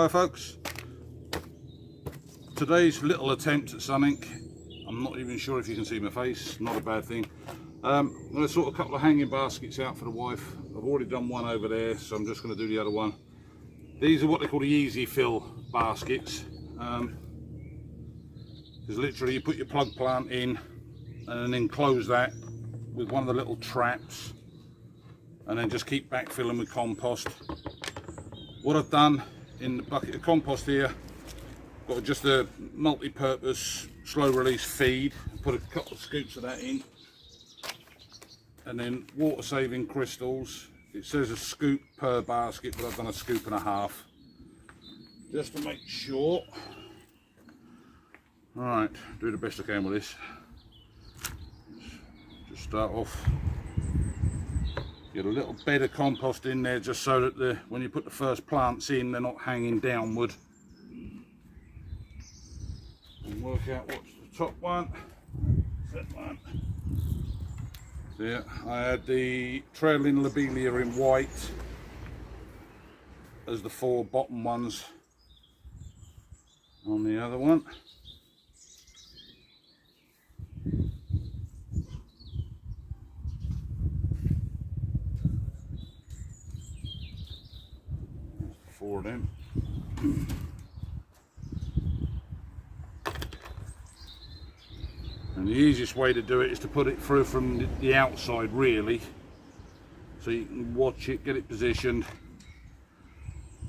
Hello folks, today's little attempt at something. I'm not even sure if you can see my face, not a bad thing. I'm going to sort a couple of hanging baskets out for the wife. I've already done one over there, so I'm just going to do the other one. These are what they call the easy fill baskets. Because literally you put your plug plant in and then close that with one of the little traps and then just keep backfilling with compost. What I've done in the bucket of compost here, got just a multi-purpose slow release feed. Put a couple of scoops of that in, and then water saving crystals. It says a scoop per basket, but I've done a scoop and a half just to make sure. All right, do the best I can with this. Just start off, get a little bed of compost in there just so that when you put the first plants in, they're not hanging downward. And work out what's the top one. That one. There, I had the trailing lobelia in white as the 4 bottom ones on the other one. That's 4 of them. And the easiest way to do it is to put it through from the outside, really, so you can watch it, get it positioned,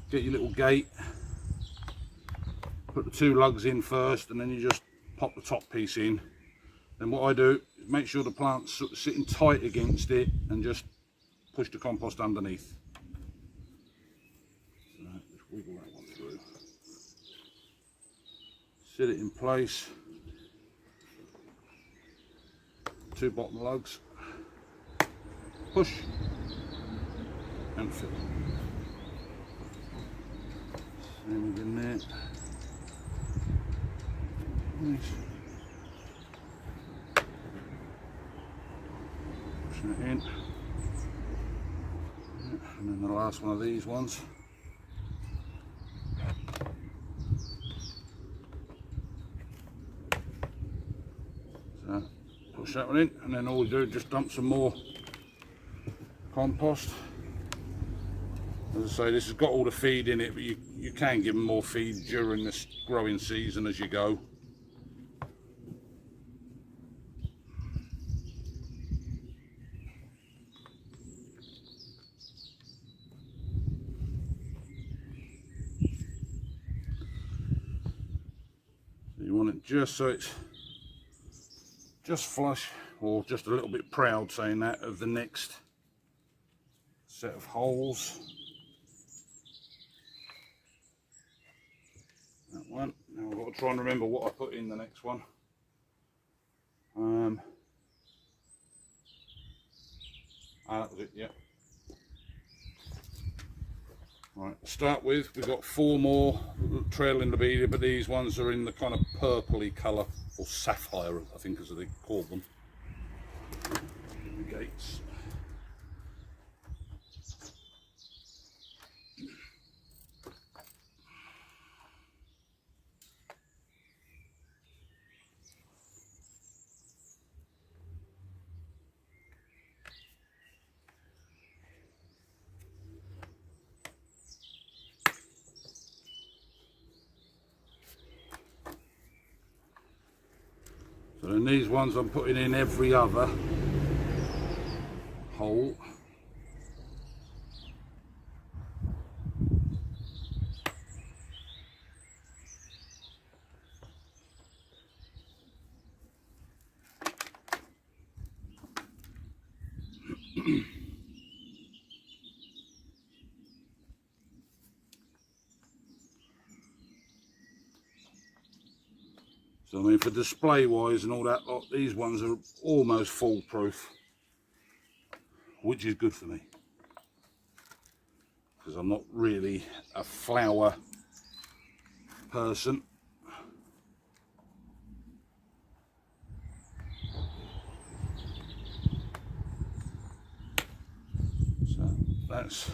get your little gate, put the 2 lugs in first, and then you just pop the top piece in. Then what I do is make sure the plant's sort of sitting tight against it and just push the compost underneath. So just wiggle that one through. Sit it in place. 2 bottom lugs, push and fill. Same again there. Nice. Pushing it in. And then the last one of these ones. So push that one in, and then all we do is just dump some more compost. As I say, this has got all the feed in it, but you can give them more feed during this growing season as you go. You want it just so it's just flush, or just a little bit proud, saying that, of the next set of holes. That one. Now I've got to try and remember what I put in the next one. That was it, yeah. Right, to start with, we've got 4 more trailing lobelia, but these ones are in the kind of purpley colour, or sapphire, I think as they call them. The gates. So then these ones I'm putting in every other hole. So I mean, for display wise and all that lot, these ones are almost foolproof, which is good for me, because I'm not really a flower person. So that's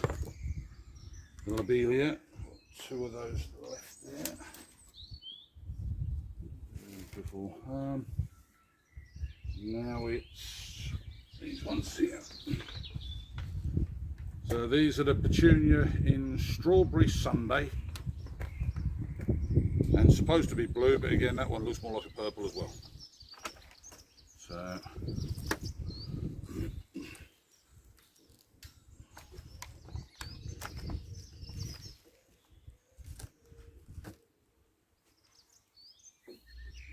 the lobelia. 2 of those Now it's these ones here. So these are the Petunia in Strawberry Sunday, and supposed to be blue, but again that one looks more like a purple as well.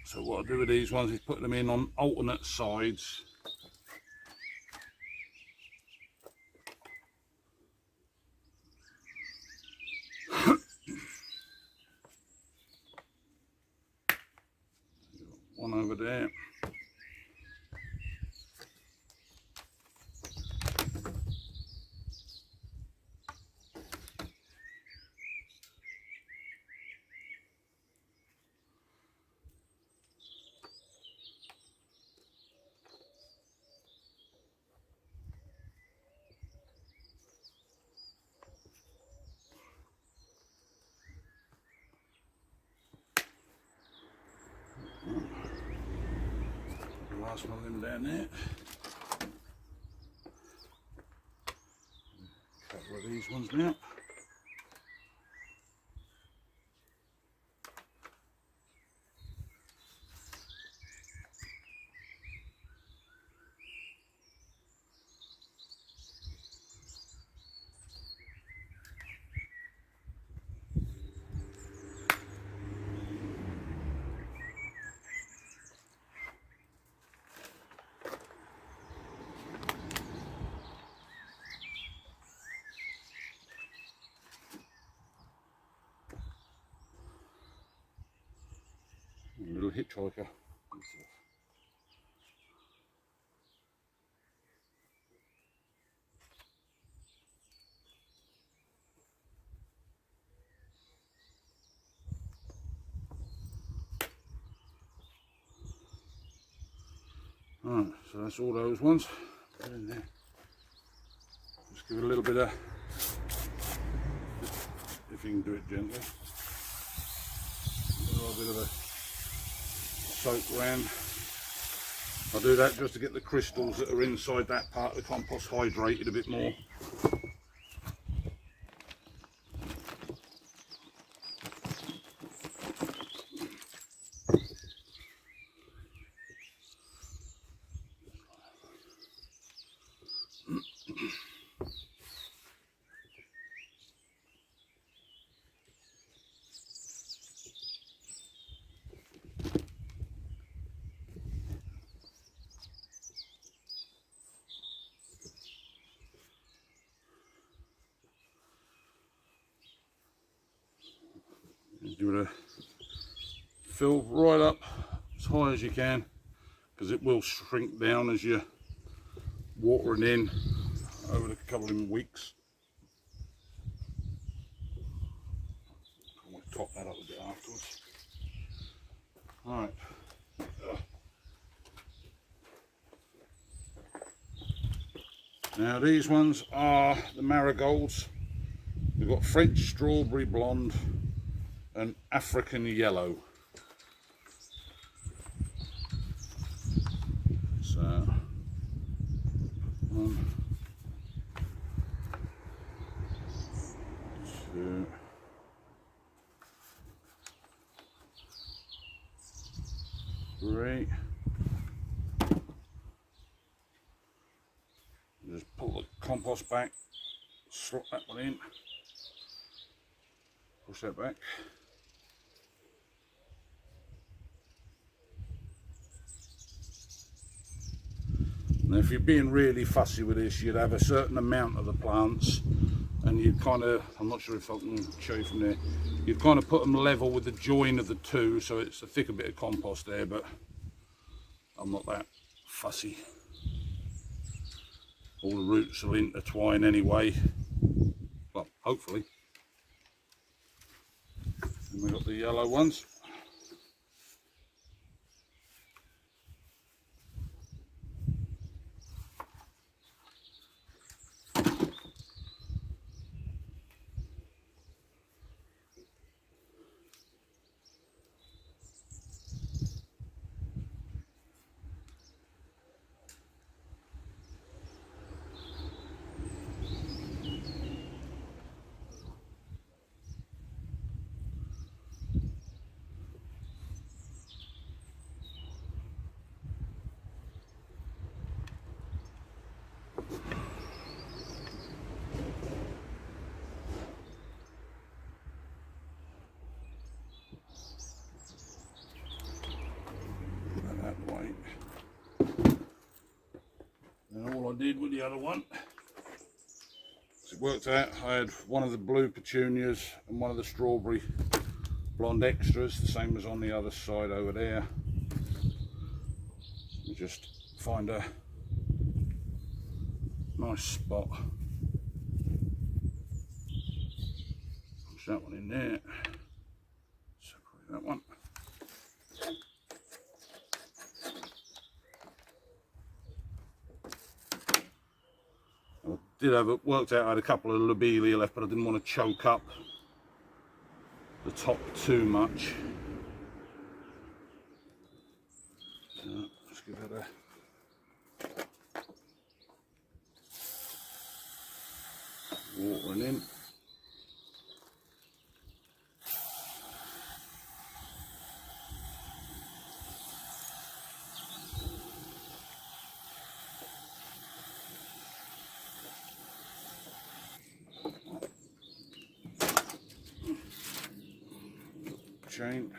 So what I do with these ones is put them in on alternate sides. One over there. The last one of them down there. A couple of these ones now. A little hitchhiker. Alright, so that's all those ones. Put in there. Just give it a little bit of, if you can do it gently, a little bit of a soak around. I do that just to get the crystals that are inside that part of the compost hydrated a bit more. Give it a fill right up as high as you can, because it will shrink down as you're watering in over the couple of weeks. I want to top that up a bit afterwards. Alright. Now these ones are the marigolds. We've got French strawberry blonde and African yellow. So 1, 2, 3. Just pull the compost back, slot that one in, push that back. Now if you're being really fussy with this, you'd have a certain amount of the plants and you'd kind of, I'm not sure if I can show you from there, you'd kind of put them level with the join of the two, so it's a thicker bit of compost there, but I'm not that fussy. All the roots will intertwine anyway, well, hopefully. And we've got the yellow ones. did with the other one. So it worked out, I had one of the blue petunias and one of the strawberry blonde extras, the same as on the other side over there. You just find a nice spot. Push that one in there. Separate that one. Did have it worked out. I had a couple of lobelia left, but I didn't want to choke up the top too much. So let's give that a watering in. Chain.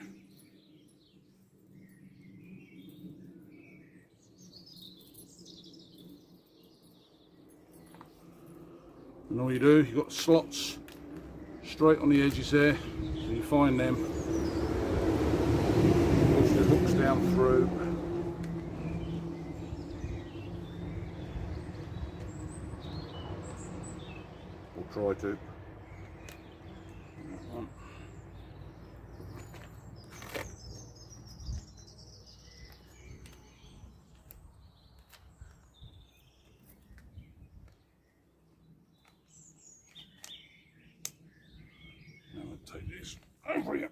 And all you do, you've got slots straight on the edges there, so you find them, push the hooks down through, or try to. Take these over here.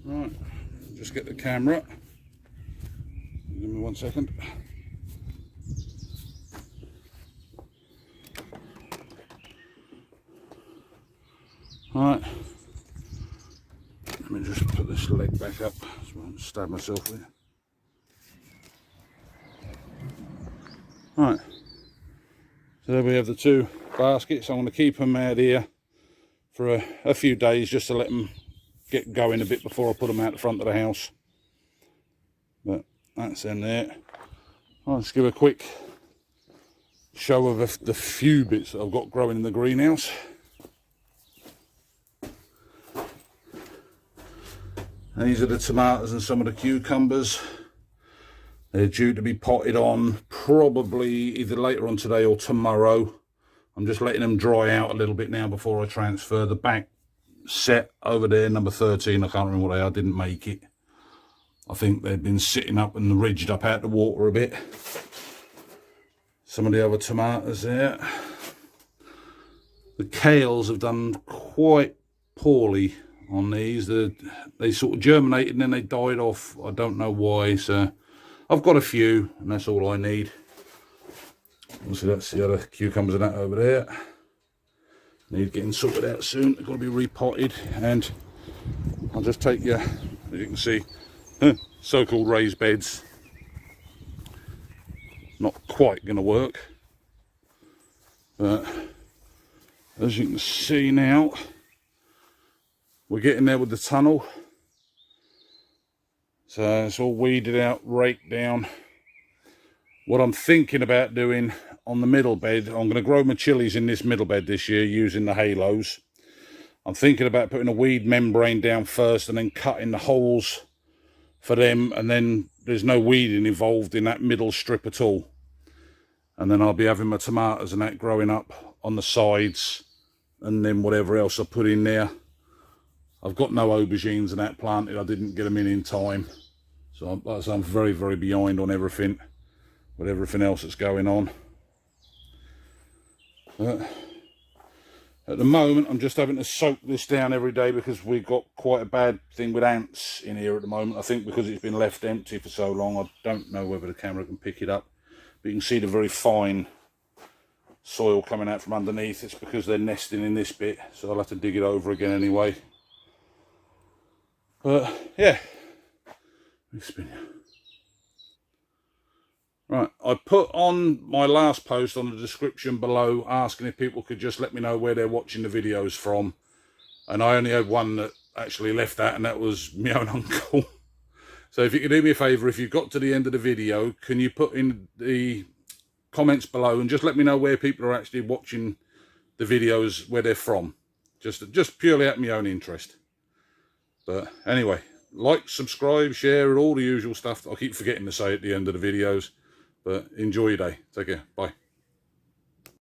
Right, just get the camera. Give me 1 second. Right, let me just put this leg back up so I don't stab myself with it. Right, so there we have the two baskets. I'm going to keep them out here for a few days just to let them get going a bit before I put them out the front of the house. But that's in there. I'll just give a quick show of the few bits that I've got growing in the greenhouse. And these are the tomatoes and some of the cucumbers. They're due to be potted on probably either later on today or tomorrow. I'm just letting them dry out a little bit now before I transfer. The back set over there, number 13, I can't remember what they are, I didn't make it. I think they've been sitting up and ridged up out the water a bit. Some of the other tomatoes there. The kales have done quite poorly on these. They sort of germinated and then they died off. I don't know why. So I've got a few and that's all I need. Obviously that's the other cucumbers and that over there. Need getting sorted out soon. They've got to be repotted, and I'll just take you, as you can see, so-called raised beds. Not quite going to work, but as you can see now, we're getting there with the tunnel. So it's all weeded out, raked down. What I'm thinking about doing on the middle bed, I'm going to grow my chilies in this middle bed this year using the halos. I'm thinking about putting a weed membrane down first and then cutting the holes for them, and then there's no weeding involved in that middle strip at all. And then I'll be having my tomatoes and that growing up on the sides, and then whatever else I put in there. I've got no aubergines and that planted. I didn't get them in time. So I'm very, very behind on everything, with everything else that's going on. At the moment, I'm just having to soak this down every day because we've got quite a bad thing with ants in here at the moment. I think because it's been left empty for so long. I don't know whether the camera can pick it up, but you can see the very fine soil coming out from underneath. It's because they're nesting in this bit, so I'll have to dig it over again anyway. But yeah, let me spin you. Right, I put on my last post on the description below asking if people could just let me know where they're watching the videos from, and I only had one that actually left that, and that was my own uncle. So if you could do me a favour, if you've got to the end of the video, can you put in the comments below and just let me know where people are actually watching the videos, where they're from, just purely out of my own interest. But anyway, like, subscribe, share, all the usual stuff that I keep forgetting to say at the end of the videos. But enjoy your day. Take care. Bye.